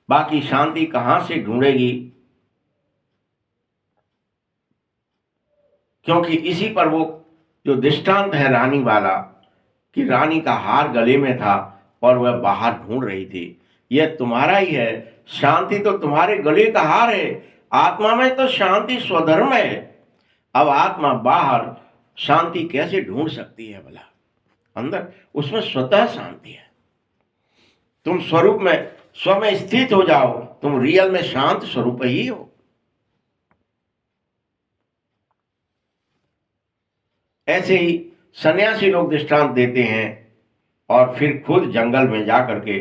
बाकी शांति कहां से ढूंढेगी, क्योंकि इसी पर वो जो दृष्टांत है रानी वाला, कि रानी का हार गले में था और वह बाहर ढूंढ रही थी, यह तुम्हारा ही है। शांति तो तुम्हारे गले का हार है, आत्मा में तो शांति स्वधर्म है। अब आत्मा बाहर शांति कैसे ढूंढ सकती है भला? अंदर उसमें स्वतः शांति है। तुम स्वरूप में, स्व में स्थित हो जाओ, तुम रियल में शांत स्वरूप ही हो। ऐसे ही सन्यासी लोग दृष्टांत देते हैं और फिर खुद जंगल में जाकर के,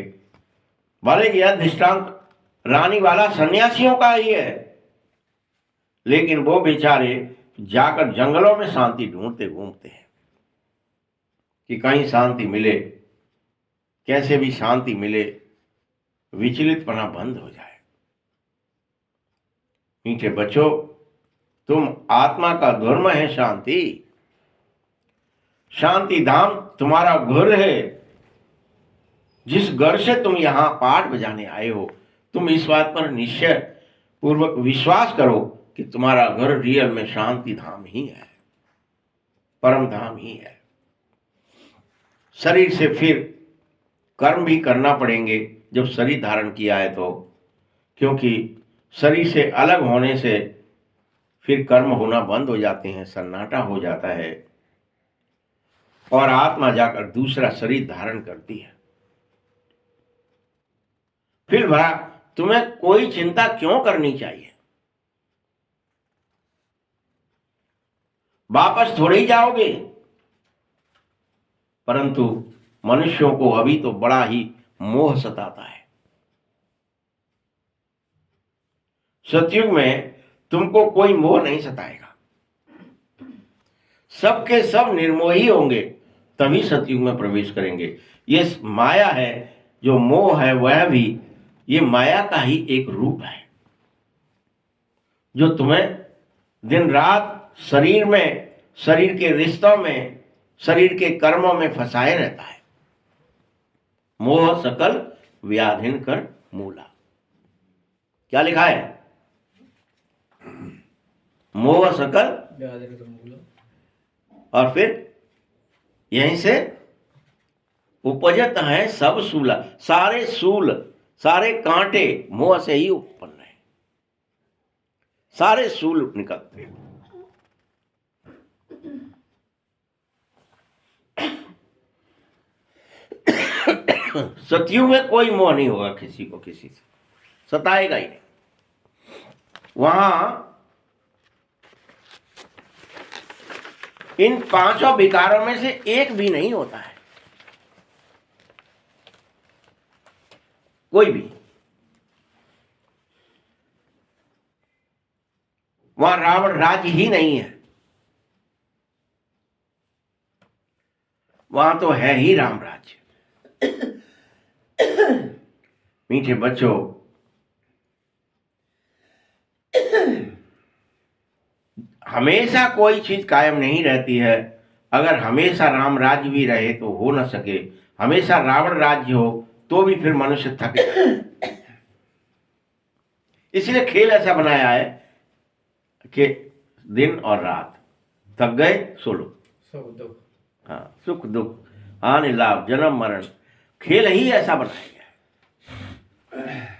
भले यह दृष्टांत रानी वाला सन्यासियों का ही है, लेकिन वो बेचारे जाकर जंगलों में शांति ढूंढते घूमते हैं कि कहीं शांति मिले, कैसे भी शांति मिले, विचलितपना बंद हो जाए। मीठे बच्चों, तुम आत्मा का धर्म है शांति, शांति धाम तुम्हारा घर है। जिस घर से तुम यहां पाठ बजाने आए हो, तुम इस बात पर निश्चय पूर्वक विश्वास करो कि तुम्हारा घर रियल में शांति धाम ही है, परम धाम ही है। शरीर से फिर कर्म भी करना पड़ेंगे जब शरीर धारण किया है तो, क्योंकि शरीर से अलग होने से फिर कर्म होना बंद हो जाते हैं, सन्नाटा हो जाता है और आत्मा जाकर दूसरा शरीर धारण करती है। फिर भला तुम्हें कोई चिंता क्यों करनी चाहिए? वापस थोड़े ही जाओगे। परंतु मनुष्यों को अभी तो बड़ा ही मोह सताता है। सतयुग में तुमको कोई मोह नहीं सताएगा, सबके सब निर्मोही होंगे, तभी सतयुग में प्रवेश करेंगे। ये माया है, जो मोह है वह भी ये माया का ही एक रूप है, जो तुम्हें दिन रात शरीर में, शरीर के रिश्तों में, शरीर के कर्मों में फंसाए रहता है। मोह सकल व्याधिन कर मूला, क्या लिखा है? मोह सकल व्याधिन कर मूला, और फिर यहीं से उपजत है सब सूला। सारे सूल, सारे कांटे मोह से ही उत्पन्न है, सारे सूल निकलते हैं। सतयुग में कोई मोह नहीं होगा किसी को किसी से, सताएगा ही नहीं। वहां इन पांचों विकारों में से एक भी नहीं होता है, कोई भी। वहां रावण राज्य ही नहीं है, वहां तो है ही राम राज्य। मीठे बच्चों, हमेशा कोई चीज कायम नहीं रहती है। अगर हमेशा राम राज्य भी रहे तो हो न सके, हमेशा रावण राज्य हो तो भी फिर मनुष्य थक जाए। इसलिए खेल ऐसा बनाया है कि दिन और रात, थक गए सो लो, हाँ, सुख दुख हानि लाभ जन्म मरण, खेल ही ऐसा बनाया गया है।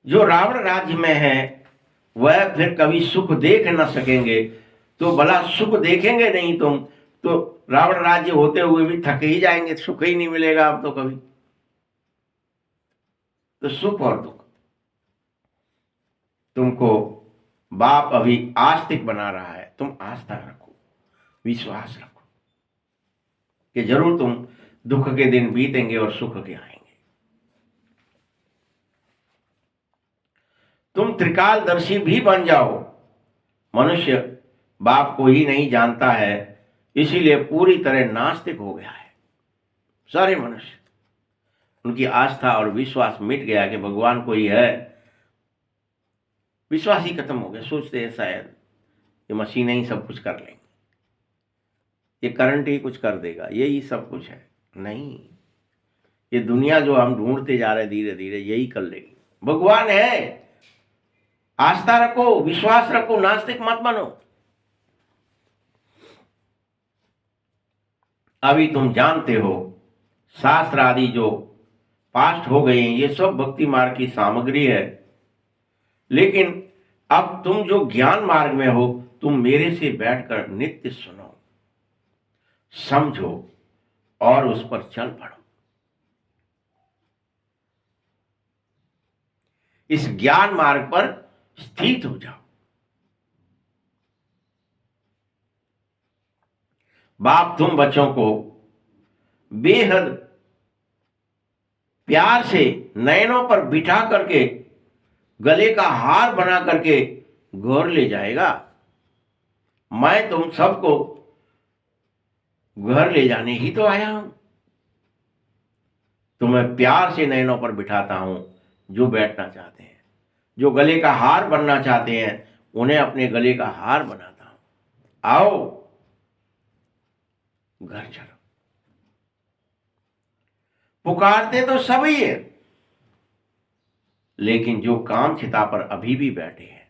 जो रावण राज्य में है वह फिर कभी सुख देख न सकेंगे, तो भला सुख देखेंगे नहीं तुम तो रावण राज्य होते हुए भी थक ही जाएंगे, सुख ही नहीं मिलेगा अब तो कभी। तो सुख और दुख, तुमको बाप अभी आस्तिक बना रहा है, तुम आस्था रखो, विश्वास रखो कि जरूर तुम दुख के दिन बीतेंगे और सुख के आएंगे। तुम त्रिकालदर्शी भी बन जाओ। मनुष्य बाप को ही नहीं जानता है, इसीलिए पूरी तरह नास्तिक हो गया है। सारे मनुष्य, उनकी आस्था और विश्वास मिट गया कि भगवान कोई है, विश्वास ही खत्म हो गया। सोचते हैं शायद ये मशीनें ही सब कुछ कर लेंगे, ये करंट ही कुछ कर देगा, यही सब कुछ है। नहीं, ये दुनिया जो हम ढूंढते जा रहे हैं धीरे धीरे यही कर लेगी। भगवान है, आस्था रखो, विश्वास रखो, नास्तिक मत बनो। अभी तुम जानते हो शास्त्र आदि जो पास्ट हो गए हैं ये सब भक्ति मार्ग की सामग्री है, लेकिन अब तुम जो ज्ञान मार्ग में हो तुम मेरे से बैठकर नित्य सुनो, समझो और उस पर चल पड़ो। इस ज्ञान मार्ग पर स्थित हो जाओ। बाप तुम बच्चों को बेहद प्यार से नयनों पर बिठा करके गले का हार बना करके घर ले जाएगा। मैं तुम सबको घर ले जाने ही तो आया हूं। तुम्हें प्यार से नयनों पर बिठाता हूं। जो बैठना चाहते हैं, जो गले का हार बनना चाहते हैं, उन्हें अपने गले का हार बनाता हूं। आओ घर चलो। पुकारते तो सभी है, लेकिन जो काम चिता पर अभी भी बैठे हैं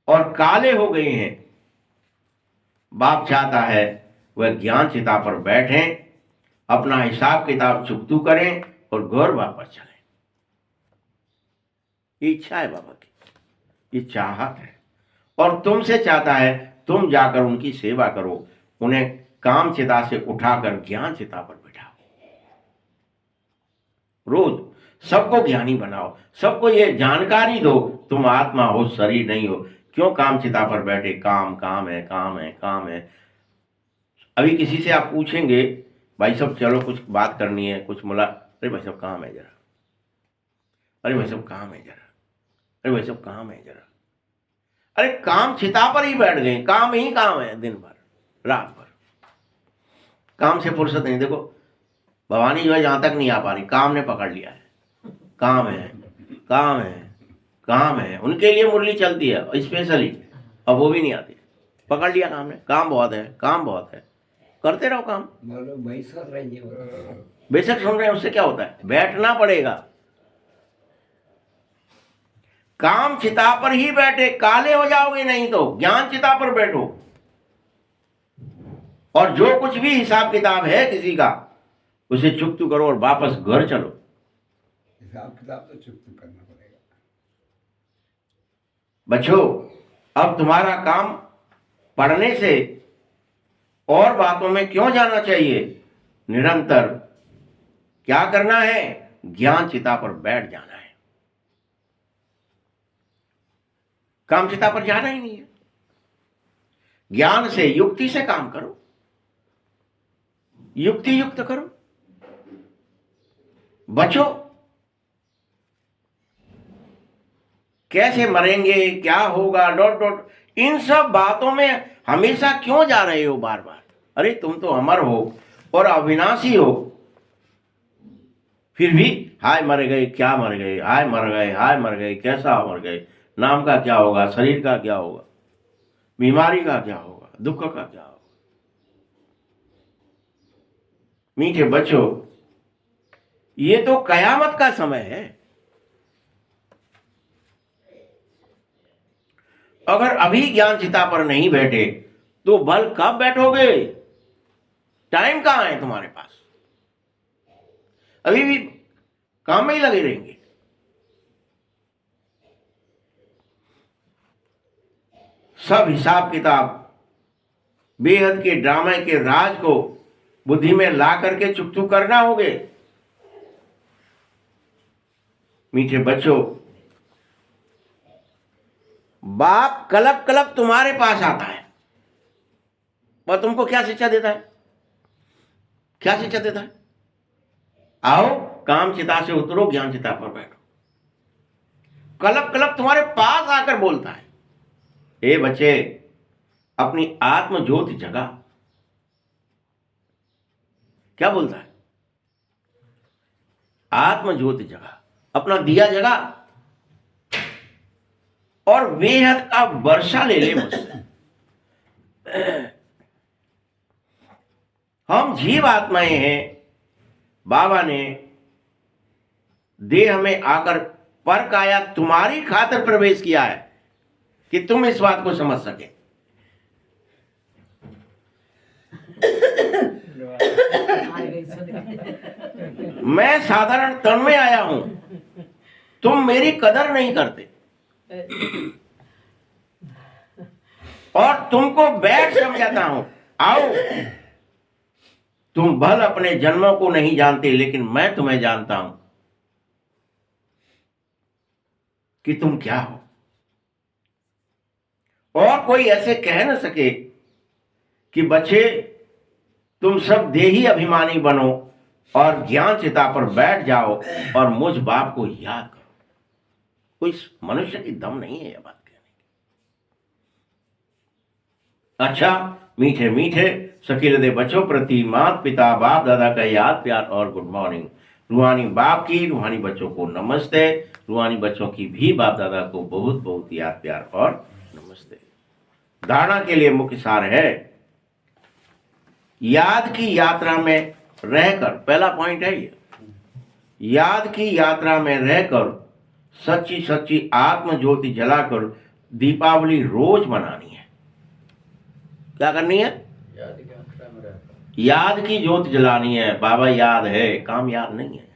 और काले हो गए हैं, बाप चाहता है वह ज्ञान चिता पर बैठें, अपना हिसाब किताब चुकतू करें और घर वापस चलें। ये इच्छा है बाबा की, ये चाहत है। और तुमसे चाहता है तुम जाकर उनकी सेवा करो, उन्हें काम चिता से उठाकर ज्ञान चिता पर बिठाओ। रोज सबको ज्ञानी बनाओ, सबको ये जानकारी दो तुम आत्मा हो, शरीर नहीं हो। क्यों काम चिता पर बैठे, काम काम है, काम है, काम है। अभी किसी से आप पूछेंगे भाई साहब चलो कुछ बात करनी है, कुछ मुला, अरे भाई साहब काम है जरा, अरे भाई साहब काम है जरा, अरे भाई साहब काम है जरा। अरे काम चिता पर ही बैठ गए, काम ही काम है, दिन भर रात भर काम से फुर्सत नहीं। देखो भवानी जो है जहां तक नहीं आ पा रही, काम ने पकड़ लिया है। काम है, काम है, काम है, उनके लिए मुरली चलती है स्पेशली, अब वो भी नहीं आती। पकड़ लिया काम ने, काम बहुत है, काम बहुत है, करते रहो काम। बेशक सुन रहे हैं, उससे क्या होता है, बैठना पड़ेगा। काम चिता पर ही बैठे, काले हो जाओगे नहीं तो ज्ञान चिता पर बैठो। और जो कुछ भी हिसाब किताब है किसी का, उसे चुकतू करो और वापस घर चलो। हिसाब किताब तो चुकतू करना पड़ेगा। बच्चों, अब तुम्हारा काम पढ़ने से और बातों में क्यों जाना चाहिए? निरंतर क्या करना है? ज्ञान चिता पर बैठ जाना है। काम चिता पर जाना ही नहीं है। ज्ञान से, युक्ति से काम करो, युक्ति युक्त करो, बचो। कैसे मरेंगे, क्या होगा, डॉट डॉट, इन सब बातों में हमेशा क्यों जा रहे हो बार बार? अरे तुम तो अमर हो और अविनाशी हो, फिर भी हाय मर गए, क्या मर गए, हाय मर गए, हाय मर गए, कैसा मर गए, नाम का क्या होगा, शरीर का क्या होगा, बीमारी का क्या होगा, दुख का क्या होगा? मीठे बच्चों, ये तो कयामत का समय है। अगर अभी ज्ञान चिता पर नहीं बैठे तो बल कब बैठोगे? टाइम कहां है तुम्हारे पास? अभी भी काम में ही लगे रहेंगे। सब हिसाब किताब, बेहद के ड्रामे के राज को बुद्धि में ला करके चुप चुप करना होगे। मीठे बच्चों, बाप कलप कलप तुम्हारे पास आता है और तुमको क्या शिक्षा देता है? क्या शिक्षा देता है? आओ काम चिता से उतरो, ज्ञान चिता पर बैठो। कलप कलप तुम्हारे पास आकर बोलता है, हे बच्चे, अपनी आत्म ज्योति जगा। क्या बोलता है? आत्म ज्योति जगा, अपना दिया जगा और बेहद का वर्षा ले ले मुझसे। हम जीव आत्माएं हैं। बाबा ने देह में आकर पर काया तुम्हारी खातिर प्रवेश किया है कि तुम इस बात को समझ सके। मैं साधारण तन में आया हूं, तुम मेरी कदर नहीं करते और तुमको बैठ समझाता हूं। आओ, तुम भल अपने जन्मों को नहीं जानते, लेकिन मैं तुम्हें जानता हूं कि तुम क्या हो। और कोई ऐसे कह न सके कि बच्चे तुम सब देही अभिमानी बनो और ज्ञान चिता पर बैठ जाओ और मुझ बाप को याद करो। कोई मनुष्य की दम नहीं है यह बात कहने की। अच्छा मीठे मीठे शकील दे बच्चों प्रति माता पिता बाप दादा का याद प्यार और गुड मॉर्निंग। रूहानी बाप की, रूहानी बच्चों को नमस्ते। रूहानी बच्चों की भी बाप दादा को बहुत बहुत याद प्यार और नमस्ते। धारणा के लिए मुख्य सार है, याद की यात्रा में रहकर, पहला पॉइंट है ये, याद की यात्रा में रहकर सच्ची सच्ची आत्म ज्योति जलाकर दीपावली रोज मनानी है। क्या करनी है? याद की ज्योति जलानी है। बाबा याद है, काम याद नहीं है।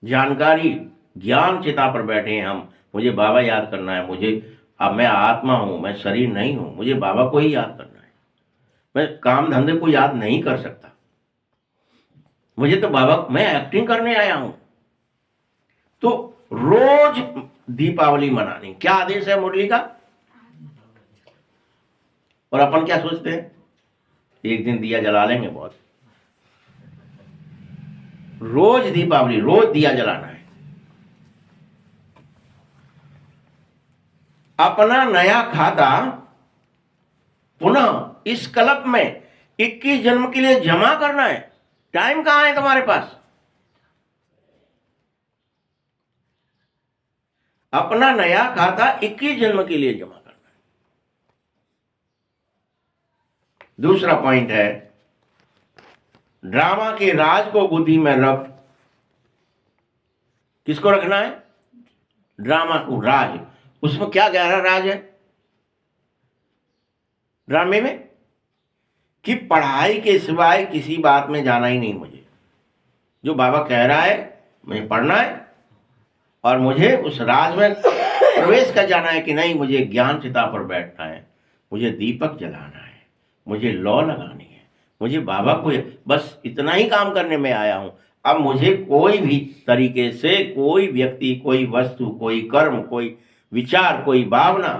जानकारी, ज्ञान चिता पर बैठे हैं हम, मुझे बाबा याद करना है, मुझे अब मैं आत्मा हूं, मैं शरीर नहीं हूं, मुझे बाबा को ही याद करना है। मैं काम धंधे को याद नहीं कर सकता, मुझे तो बाबा, मैं एक्टिंग करने आया हूं। तो रोज दीपावली मनानी। क्या आदेश है मुरली का? और अपन क्या सोचते हैं, एक दिन दिया जला लेंगे बहुत। रोज दीपावली, रोज दिया जलाना है। अपना नया खाता पुनः इस कल्प में 21 जन्म के लिए जमा करना है। टाइम कहां है तुम्हारे पास? अपना नया खाता 21 जन्म के लिए जमा करना है। दूसरा पॉइंट है, ड्रामा के राज को बुद्धि में रख। किसको रखना है? ड्रामा को राज। उसमें क्या गहरा राज है ड्रामे में? कि पढ़ाई के सिवाय किसी बात में जाना ही नहीं मुझे। जो बाबा कह रहा है मुझे पढ़ना है और मुझे उस राज में प्रवेश कर जाना है कि नहीं, मुझे ज्ञान चिता पर बैठना है, मुझे दीपक जलाना है, मुझे लौ लगानी है, मुझे बाबा को बस इतना ही काम करने में आया हूं। अब मुझे कोई भी तरीके से कोई व्यक्ति, कोई वस्तु, कोई कर्म, कोई विचार, कोई भावना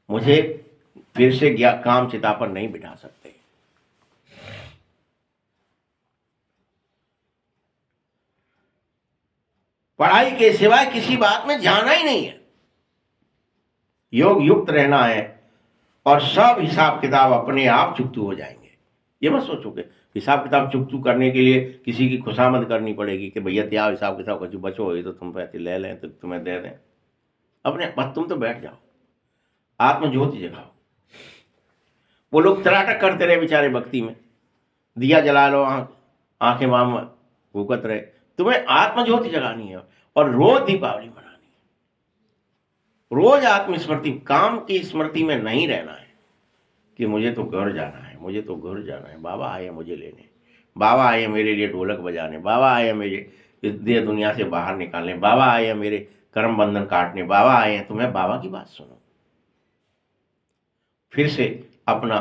मुझे फिर से काम चिता पर नहीं बिठा सकते। पढ़ाई के सिवाय किसी बात में जाना ही नहीं है, योग युक्त रहना है और सब हिसाब किताब अपने आप चुकतू हो जाएंगे। ये मत सोचो कि हिसाब किताब चुकतू करने के लिए किसी की खुशामद करनी पड़ेगी कि भैया क्या हिसाब किताब का बचो ये तो तुम पैसे ले लें तो तुम्हें दे दें। अपने बस तुम तो बैठ जाओ, आत्म ज्योति जगाओ। वो लोग तराटक करते रहे बेचारे भक्ति में, दिया जला लो, आंखें बाम भूकत रहे। तुम्हें आत्म ज्योति जगानी है और रोज दीपावली मनानी है, रोज आत्मस्मृति, काम की स्मृति में नहीं रहना है कि मुझे तो घर जाना है, मुझे तो घर जाना है, बाबा आए मुझे लेने, बाबा आए मेरे लिए ढोलक बजाने, बाबा आए मेरे इस देह दुनिया से बाहर निकालने, बाबा आए मेरे कर्म बंधन काटने, बाबा आए। तुम्हें बाबा की बात सुनो, फिर से अपना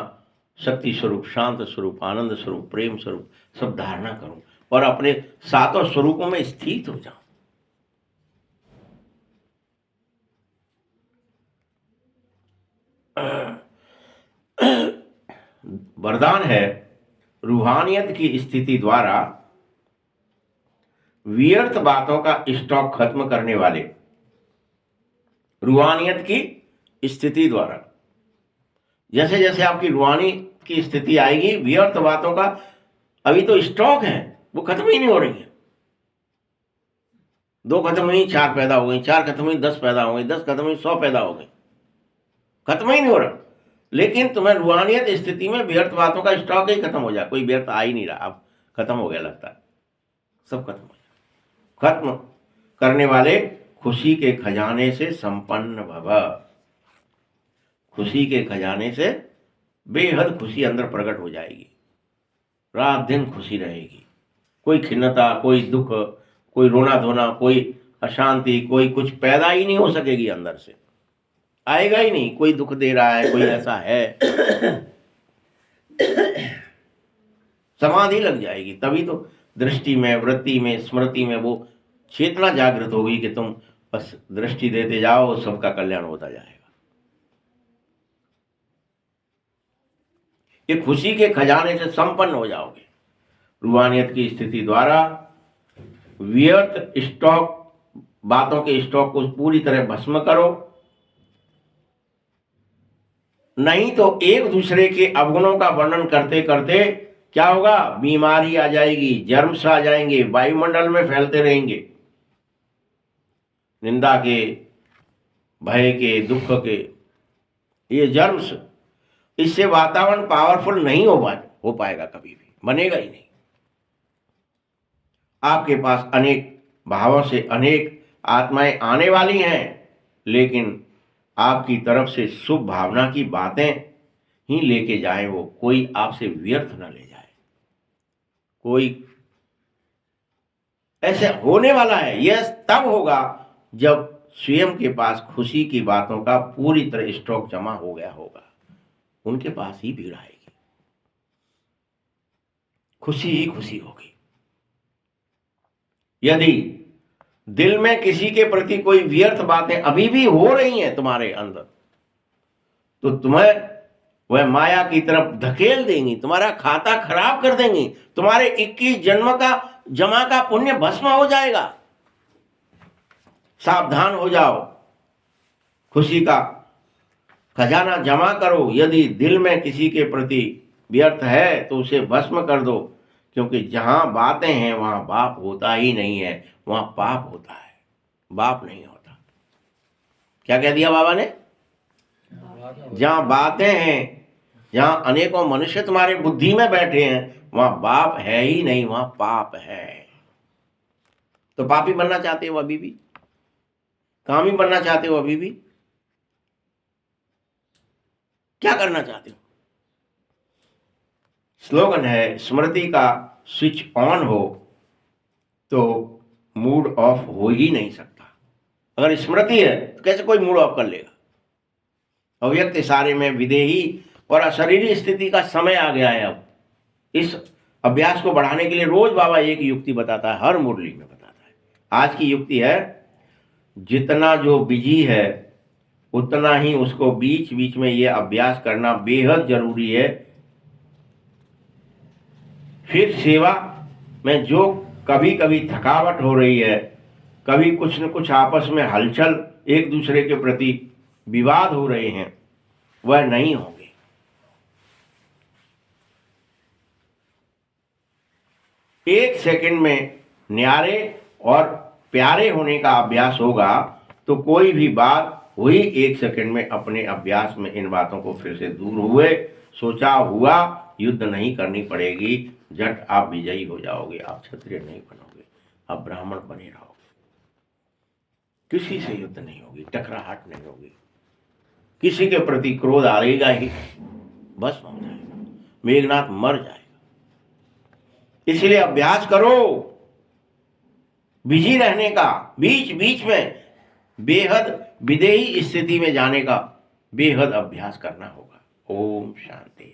शक्ति स्वरूप, शांत स्वरूप, आनंद स्वरूप, प्रेम स्वरूप सब धारणा करूं और अपने सातों स्वरूपों में स्थित हो जाऊं। वरदान है रूहानियत की स्थिति द्वारा व्यर्थ बातों का स्टॉक खत्म करने वाले। रूहानियत की स्थिति द्वारा, जैसे जैसे आपकी रूहानी की स्थिति आएगी, व्यर्थ बातों का अभी तो स्टॉक है, वो खत्म ही नहीं हो रही है। 2 खत्म हुई 4 पैदा हो गई, 4 खत्म हुई 10 पैदा हो गई, 10 खत्म हुई 100 पैदा हो गई, खत्म ही नहीं हो रहा। लेकिन तुम्हें रूहानियत स्थिति में व्यर्थ बातों का स्टॉक ही खत्म हो जाए, कोई व्यर्थ आ ही नहीं रहा, अब खत्म हो गया लगता है, सब खत्म हो जाए। खत्म करने वाले खुशी के खजाने से संपन्न भव। खुशी के खजाने से बेहद खुशी अंदर प्रकट हो जाएगी, रात दिन खुशी रहेगी। कोई खिन्नता, कोई दुख, कोई रोना धोना, कोई अशांति, कोई कुछ पैदा ही नहीं हो सकेगी अंदर से, आएगा ही नहीं। कोई दुख दे रहा है, कोई ऐसा है, समाधि लग जाएगी। तभी तो दृष्टि में, वृत्ति में, स्मृति में वो चेतना जागृत होगी कि तुम बस दृष्टि देते जाओ, सबका कल्याण होता जाएगा। ये खुशी के खजाने से संपन्न हो जाओगे। रूहानियत की स्थिति द्वारा व्यर्थ स्टॉक, बातों के स्टॉक को पूरी तरह भस्म करो, नहीं तो एक दूसरे के अवगुणों का वर्णन करते करते क्या होगा, बीमारी आ जाएगी, जर्म्स आ जाएंगे, वायुमंडल में फैलते रहेंगे, निंदा के, भय के, दुख के ये जर्म्स। इससे वातावरण पावरफुल नहीं हो पाएगा, कभी भी बनेगा ही नहीं। आपके पास अनेक भावों से अनेक आत्माएं आने वाली हैं, लेकिन आपकी तरफ से शुभ भावना की बातें ही लेके जाए, वो कोई आपसे व्यर्थ ना ले जाए। कोई ऐसे होने वाला है, यह तब होगा जब स्वयं के पास खुशी की बातों का पूरी तरह स्टॉक जमा हो गया होगा, उनके पास ही भीड़ आएगी, खुशी ही खुशी होगी। यदि दिल में किसी के प्रति कोई व्यर्थ बातें अभी भी हो रही हैं तुम्हारे अंदर, तो तुम्हें वह माया की तरफ धकेल देंगी, तुम्हारा खाता खराब कर देंगी, तुम्हारे 21 जन्म का जमा का पुण्य भस्म हो जाएगा। सावधान हो जाओ, खुशी का खजाना जमा करो। यदि दिल में किसी के प्रति व्यर्थ है तो उसे भस्म कर दो, क्योंकि जहां बातें हैं वहां बाप होता ही नहीं है, वहां पाप होता है, बाप नहीं होता। क्या कह दिया बाबा ने? जहां बातें हैं, जहां अनेकों मनुष्य तुम्हारे बुद्धि में बैठे हैं, वहां बाप है ही नहीं, वहां पाप है। तो पापी बनना चाहते हो अभी भी? कामी बनना चाहते हो अभी भी? क्या करना चाहते हो? स्लोगन है, स्मृति का स्विच ऑन हो तो मूड ऑफ हो ही नहीं सकता। अगर स्मृति है तो कैसे कोई मूड ऑफ कर लेगा। अव्यक्त इशारे में विदेही और अशरीरी स्थिति का समय आ गया है। अब इस अभ्यास को बढ़ाने के लिए रोज बाबा एक युक्ति बताता है, हर मुरली में बताता है। आज की युक्ति है, जितना जो बिजी है उतना ही उसको बीच बीच में ये अभ्यास करना बेहद जरूरी है। फिर सेवा में जो कभी कभी थकावट हो रही है, कभी कुछ न कुछ आपस में हलचल, एक दूसरे के प्रति विवाद हो रहे हैं, वह नहीं होंगे। एक सेकंड में न्यारे और प्यारे होने का अभ्यास होगा तो कोई भी बात हुई एक सेकंड में अपने अभ्यास में इन बातों को फिर से दूर हुए, सोचा हुआ युद्ध नहीं करनी पड़ेगी। झट आप विजयी हो जाओगे। आप क्षत्रिय नहीं बनोगे, आप ब्राह्मण बने रहोगे। किसी से युद्ध नहीं होगी, टकराहट नहीं होगी, किसी के प्रति क्रोध आएगा ही, बस हो जाएगा, मेघनाथ मर जाएगा। इसलिए अभ्यास करो बिजी रहने का, बीच बीच में बेहद विदेही स्थिति में जाने का बेहद अभ्यास करना होगा। ओम शांति।